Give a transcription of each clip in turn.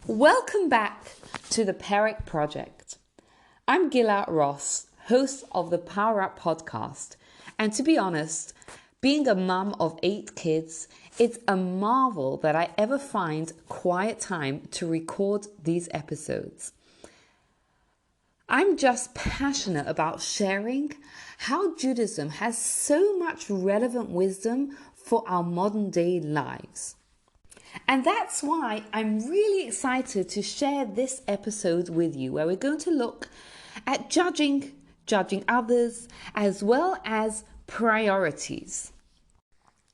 Welcome back to the Perek Project. I'm Gila Ross, host of the Power Up podcast. And to be honest, being a mum of 8 kids, it's a marvel that I ever find quiet time to record these episodes. I'm just passionate about sharing how Judaism has so much relevant wisdom for our modern day lives. And that's why I'm really excited to share this episode with you, where we're going to look at judging others, as well as priorities.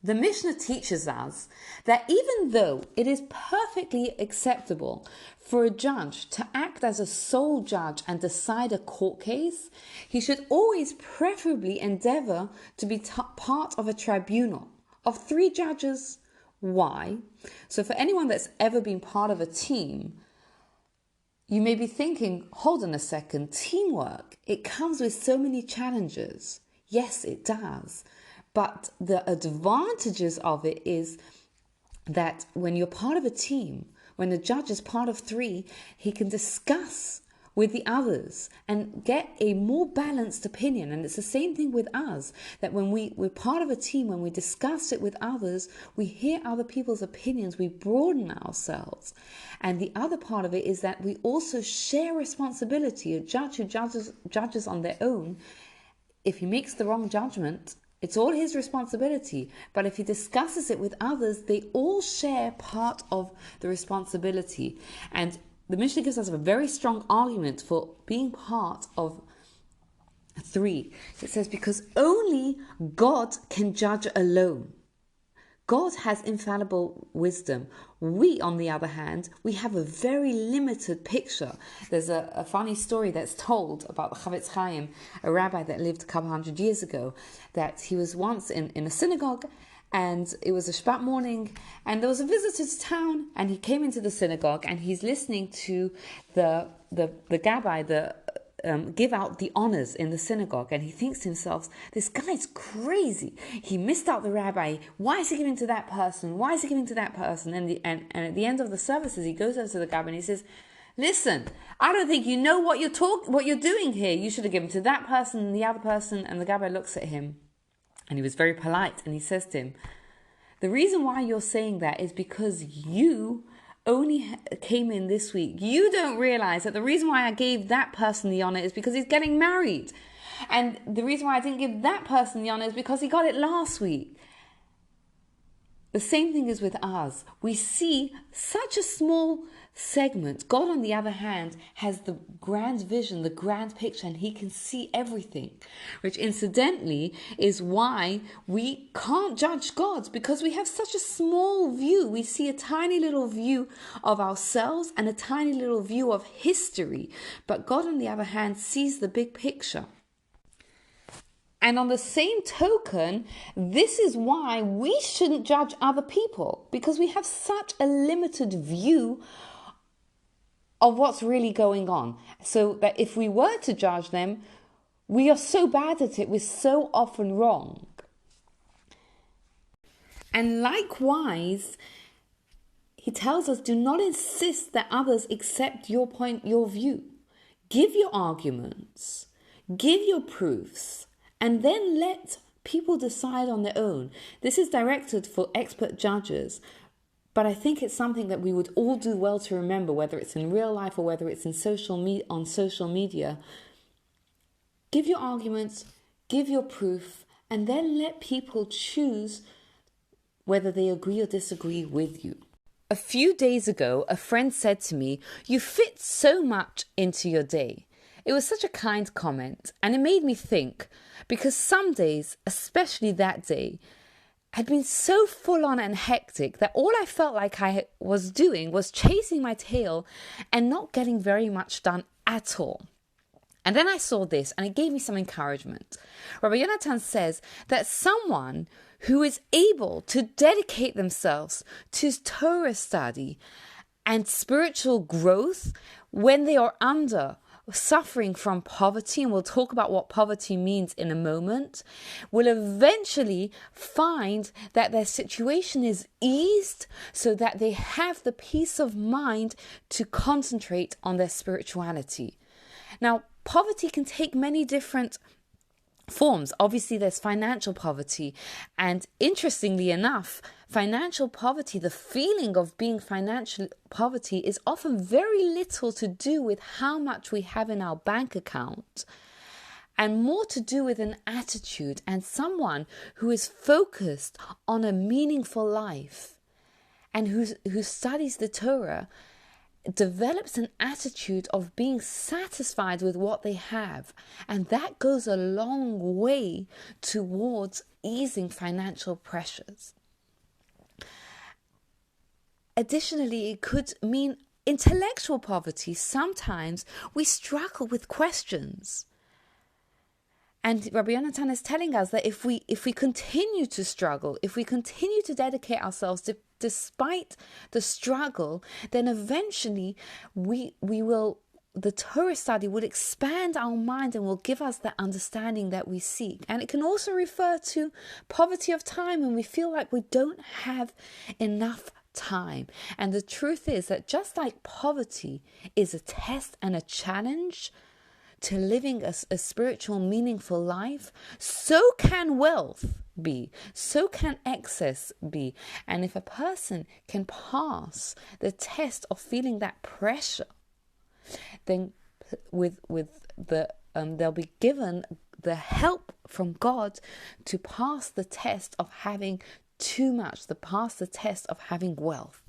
The Mishnah teaches us that even though it is perfectly acceptable for a judge to act as a sole judge and decide a court case, he should always preferably endeavor to be part of a tribunal of 3 judges. Why? So for anyone that's ever been part of a team, you may be thinking, hold on a second, teamwork, it comes with so many challenges. Yes, it does. But the advantages of it is that when you're part of a team, when the judge is part of 3, he can discuss with the others and get a more balanced opinion. And it's the same thing with us, that when we're part of a team, when we discuss it with others, we hear other people's opinions, we broaden ourselves. And the other part of it is that we also share responsibility. A judge who judges on their own, if he makes the wrong judgment, it's all his responsibility. But if he discusses it with others, they all share part of the responsibility. And the Mishnah gives us a very strong argument for being part of 3. It says, because only God can judge alone. God has infallible wisdom. We, on the other hand, we have a very limited picture. There's a funny story that's told about the Chavetz Chaim, a rabbi that lived a couple hundred years ago, that he was once in a synagogue, and it was a Shabbat morning, and there was a visitor to town, and he came into the synagogue, and he's listening to the gabbai, give out the honors in the synagogue, and he thinks to himself, this guy's crazy. He missed out the rabbi. Why is he giving to that person? Why is he giving to that person? And at the end of the services, he goes over to the gabbai and he says, listen, I don't think you know what you're doing here. You should have given to that person and the other person. And the gabbai looks at him, and he was very polite, and he says to him, the reason why you're saying that is because you only came in this week. You don't realize that the reason why I gave that person the honor is because he's getting married. And the reason why I didn't give that person the honor is because he got it last week. The same thing is with us. We see such a small segment. God, on the other hand, has the grand vision, the grand picture, and he can see everything, which incidentally is why we can't judge God, because we have such a small view. We see a tiny little view of ourselves and a tiny little view of history. But God, on the other hand, sees the big picture. And on the same token, this is why we shouldn't judge other people, because we have such a limited view of what's really going on. So that if we were to judge them, we are so bad at it, we're so often wrong. And likewise, he tells us, do not insist that others accept your point, your view. Give your arguments, give your proofs, and then let people decide on their own. This is directed for expert judges, but I think it's something that we would all do well to remember, whether it's in real life or whether it's in on social media. Give your arguments, give your proof, and then let people choose whether they agree or disagree with you. A few days ago, a friend said to me, "You fit so much into your day." It was such a kind comment, and it made me think, because some days, especially that day, had been so full on and hectic that all I felt like I was doing was chasing my tail and not getting very much done at all. And then I saw this, and it gave me some encouragement. Rabbi Yonatan says that someone who is able to dedicate themselves to Torah study and spiritual growth when they are under suffering from poverty, and we'll talk about what poverty means in a moment, will eventually find that their situation is eased so that they have the peace of mind to concentrate on their spirituality. Now, poverty can take many different forms. Obviously, there's financial poverty, and interestingly enough, financial poverty, the feeling of being financial poverty, is often very little to do with how much we have in our bank account, and more to do with an attitude and someone who is focused on a meaningful life and who studies the Torah develops an attitude of being satisfied with what they have, and that goes a long way towards easing financial pressures. Additionally, it could mean intellectual poverty. Sometimes we struggle with questions. And Rabbi Yonatan is telling us that if we continue to struggle, if we continue to dedicate ourselves despite the struggle, then eventually the Torah study will expand our mind and will give us that understanding that we seek. And it can also refer to poverty of time when we feel like we don't have enough time. And the truth is that just like poverty is a test and a challenge to living a spiritual, meaningful life, so can wealth be, so can excess be. And if a person can pass the test of feeling that pressure, then they'll be given the help from God to pass the test of having too much, to pass the test of having wealth.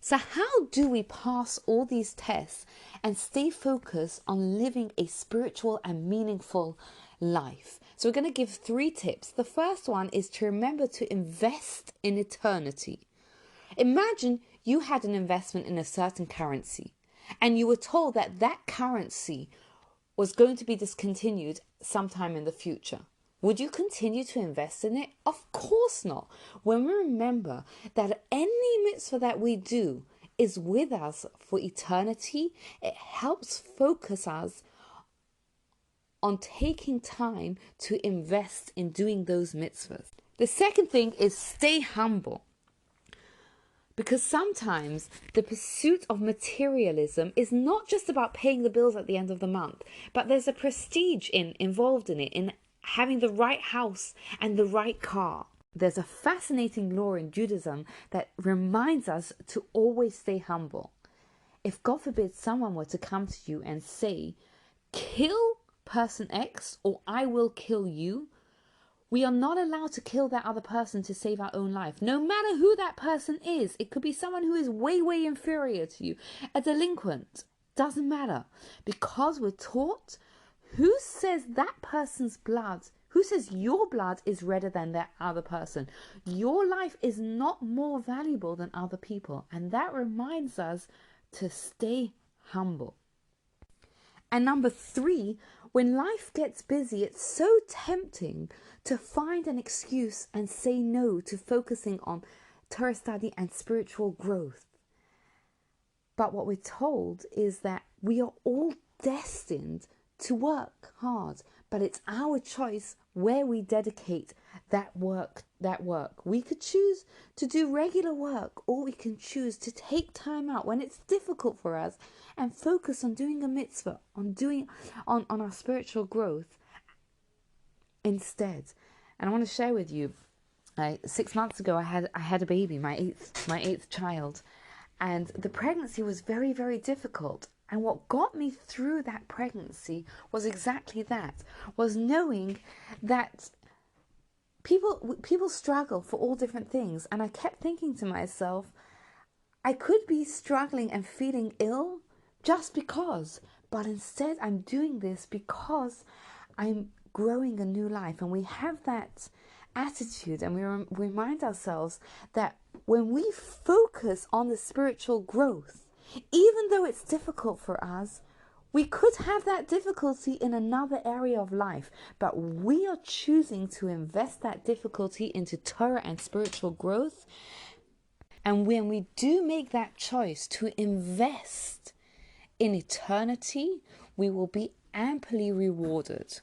So how do we pass all these tests and stay focused on living a spiritual and meaningful life? So we're going to give 3 tips. The first one is to remember to invest in eternity. Imagine you had an investment in a certain currency and you were told that that currency was going to be discontinued sometime in the future. Would you continue to invest in it? Of course not. When we remember that any mitzvah that we do is with us for eternity, it helps focus us on taking time to invest in doing those mitzvahs. The second thing is stay humble. Because sometimes the pursuit of materialism is not just about paying the bills at the end of the month, but there's a prestige involved in it, in having the right house and the right car. There's a fascinating law in Judaism that reminds us to always stay humble. If, God forbid, someone were to come to you and say, kill person X or I will kill you, we are not allowed to kill that other person to save our own life. No matter who that person is. It could be someone who is way, way inferior to you. A delinquent. Doesn't matter. Because we're taught, who says that person's blood, who says your blood is redder than that other person? Your life is not more valuable than other people. And that reminds us to stay humble. And number 3, when life gets busy, it's so tempting to find an excuse and say no to focusing on Torah study and spiritual growth. But what we're told is that we are all destined to work hard, but it's our choice where we dedicate that work. We could choose to do regular work, or we can choose to take time out when it's difficult for us and focus on doing a mitzvah, on our spiritual growth instead. And I want to share with you, 6 months ago I had a baby, my eighth child, and the pregnancy was very, very difficult. And what got me through that pregnancy was exactly that, was knowing that people struggle for all different things. And I kept thinking to myself, I could be struggling and feeling ill just because, but instead I'm doing this because I'm growing a new life. And we have that attitude, and we remind ourselves that when we focus on the spiritual growth, even though it's difficult for us, we could have that difficulty in another area of life, but we are choosing to invest that difficulty into Torah and spiritual growth. And when we do make that choice to invest in eternity, we will be amply rewarded.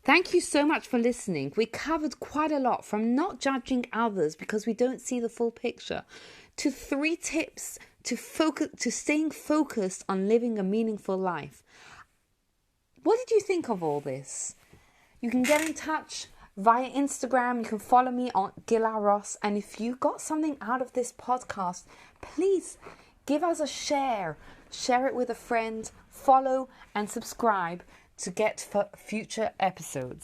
Thank you so much for listening. We covered quite a lot, from not judging others because we don't see the full picture, to 3 tips to staying focused on living a meaningful life. What did you think of all this? You can get in touch via Instagram. You can follow me on Gila Ross. And if you got something out of this podcast, please give us a share. Share it with a friend. Follow and subscribe to get future episodes.